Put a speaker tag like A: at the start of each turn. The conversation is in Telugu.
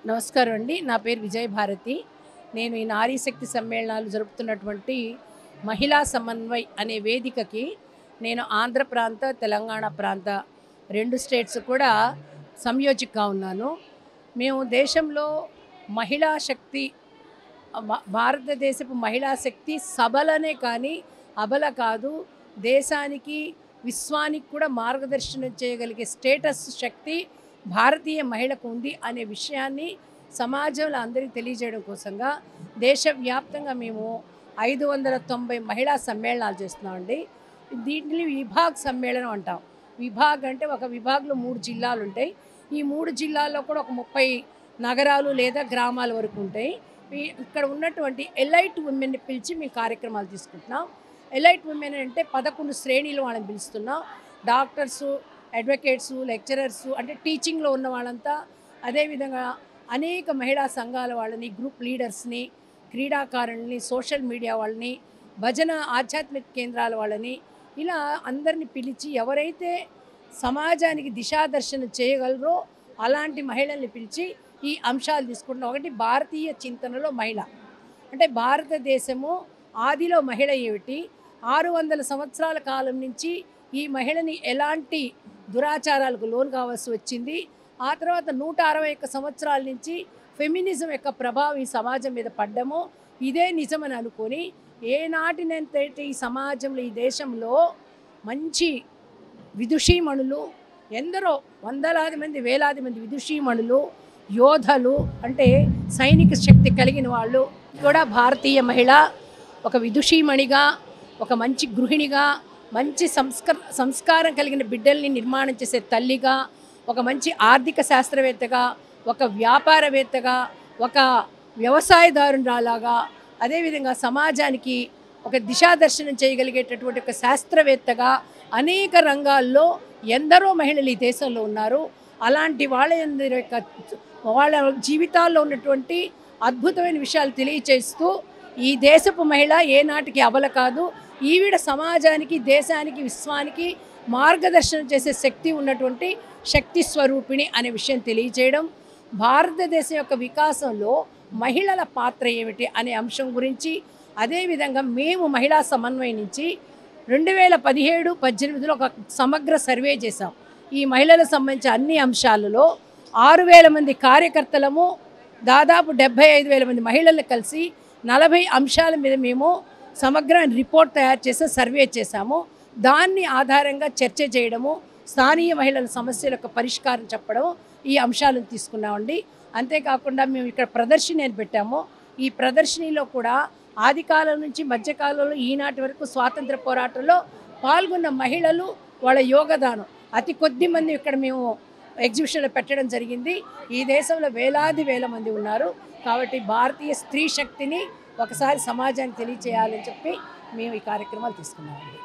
A: నమస్కారం అండి. నా పేరు విజయభారతి. నేను ఈ నారీ శక్తి సమ్మేళనాలు జరుపుతున్నటువంటి మహిళా సమన్వయ్ అనే వేదికకి నేను ఆంధ్ర ప్రాంత, తెలంగాణ ప్రాంత 2 స్టేట్స్ కూడా సంయోజక్‌గా ఉన్నాను. మేము దేశంలో మహిళా శక్తి భారతదేశపు మహిళా శక్తి సబలనే కానీ అబల కాదు. దేశానికి, విశ్వానికి కూడా మార్గదర్శనం చేయగలిగే స్టేటస్ శక్తి భారతీయ మహిళకు ఉంది అనే విషయాన్ని సమాజంలో అందరికీ తెలియజేయడం కోసంగా దేశవ్యాప్తంగా మేము 590 మహిళా సమ్మేళనాలు చేస్తున్నామండి. దీంట్లో విభాగ్ సమ్మేళనం అంటాం. విభాగ్ అంటే ఒక విభాగ్లో 3 జిల్లాలు ఉంటాయి. ఈ 3 జిల్లాల్లో కూడా ఒక 30 నగరాలు లేదా గ్రామాల వరకు ఉంటాయి. ఇక్కడ ఉన్నటువంటి ఎలైట్ ఉమెన్ని పిలిచి మేము కార్యక్రమాలు తీసుకుంటున్నాం. ఎలైట్ ఉమెన్ అంటే 11 శ్రేణులు వాళ్ళని పిలుస్తున్నాం. డాక్టర్సు, అడ్వకేట్సు, లెక్చరర్సు, అంటే టీచింగ్లో ఉన్న వాళ్ళంతా, అదేవిధంగా అనేక మహిళా సంఘాల వాళ్ళని, గ్రూప్ లీడర్స్ని, క్రీడాకారుల్ని, సోషల్ మీడియా వాళ్ళని, భజన ఆధ్యాత్మిక కేంద్రాల వాళ్ళని, ఇలా అందరిని పిలిచి ఎవరైతే సమాజానికి దిశాదర్శనం చేయగలరో అలాంటి మహిళల్ని పిలిచి ఈ అంశాలు తీసుకుంటున్నాం. ఒకటి, భారతీయ చింతనలో మహిళ అంటే భారతదేశము ఆదిలో మహిళ ఏమిటి, 600 సంవత్సరాల కాలం నుంచి ఈ మహిళని ఎలాంటి దురాచారాలకు లోను కావాల్సి వచ్చింది, ఆ తర్వాత 161 సంవత్సరాల నుంచి ఫెమినిజం యొక్క ప్రభావం ఈ సమాజం మీద పడ్డమో ఇదే నిజమని అనుకొని, ఏనాటినంతే ఈ సమాజంలో, ఈ దేశంలో మంచి విదుషీమణులు, ఎందరో వందలాది మంది, వేలాది మంది విదుషీమణులు, యోధలు, అంటే సైనిక శక్తి కలిగిన వాళ్ళు కూడా భారతీయ మహిళ ఒక విదుషీమణిగా, ఒక మంచి గృహిణిగా, మంచి సంస్కారం కలిగిన బిడ్డల్ని నిర్మాణం చేసే తల్లిగా, ఒక మంచి ఆర్థిక శాస్త్రవేత్తగా, ఒక వ్యాపారవేత్తగా, ఒక వ్యవసాయదారురాలాగా, అదేవిధంగా సమాజానికి ఒక దిశాదర్శనం చేయగలిగేటటువంటి ఒక శాస్త్రవేత్తగా అనేక రంగాల్లో ఎందరో మహిళలు ఈ దేశంలో ఉన్నారు. అలాంటి వాళ్ళ జీవితాల్లో ఉన్నటువంటి అద్భుతమైన విషయాలు తెలియచేస్తూ, ఈ దేశపు మహిళ ఏనాటికి అబల కాదు, ఈవిడ సమాజానికి, దేశానికి, విశ్వానికి మార్గదర్శనం చేసే శక్తి ఉన్నటువంటి శక్తి స్వరూపిణి అనే విషయం తెలియజేయడం, భారతదేశం యొక్క వికాసంలో మహిళల పాత్ర ఏమిటి అనే అంశం గురించి, అదేవిధంగా మేము మహిళా సమన్వయం నుంచి 2017-18లో ఒక సమగ్ర సర్వే చేశాం. ఈ మహిళలకు సంబంధించిన అన్ని అంశాలలో 6,000 మంది కార్యకర్తలము, దాదాపు 75,000 మంది మహిళలను కలిసి 40 అంశాల మీద మేము సమగ్రమైన రిపోర్ట్ తయారు చేసి సర్వే చేశాము. దాన్ని ఆధారంగా చర్చ చేయడము, స్థానియ మహిళల సమస్యల యొక్క పరిష్కారం చెప్పడం, ఈ అంశాలను తీసుకున్నామండి. అంతేకాకుండా మేము ఇక్కడ ప్రదర్శన అని పెట్టాము. ఈ ప్రదర్శనలో కూడా ఆదికాలం నుంచి మధ్యకాలంలో ఈనాటి వరకు స్వాతంత్ర పోరాటంలో పాల్గొన్న మహిళలు, వాళ్ళ యోగదానం అతి కొద్ది మంది ఇక్కడ మేము ఎగ్జిబిషన్లో పెట్టడం జరిగింది. ఈ దేశంలో వేలాది వేల మంది ఉన్నారు. కాబట్టి భారతీయ స్త్రీ శక్తిని ఒకసారి సమాజానికి తెలియచేయాలని చెప్పి మేము ఈ కార్యక్రమాలు తీసుకున్నామండి.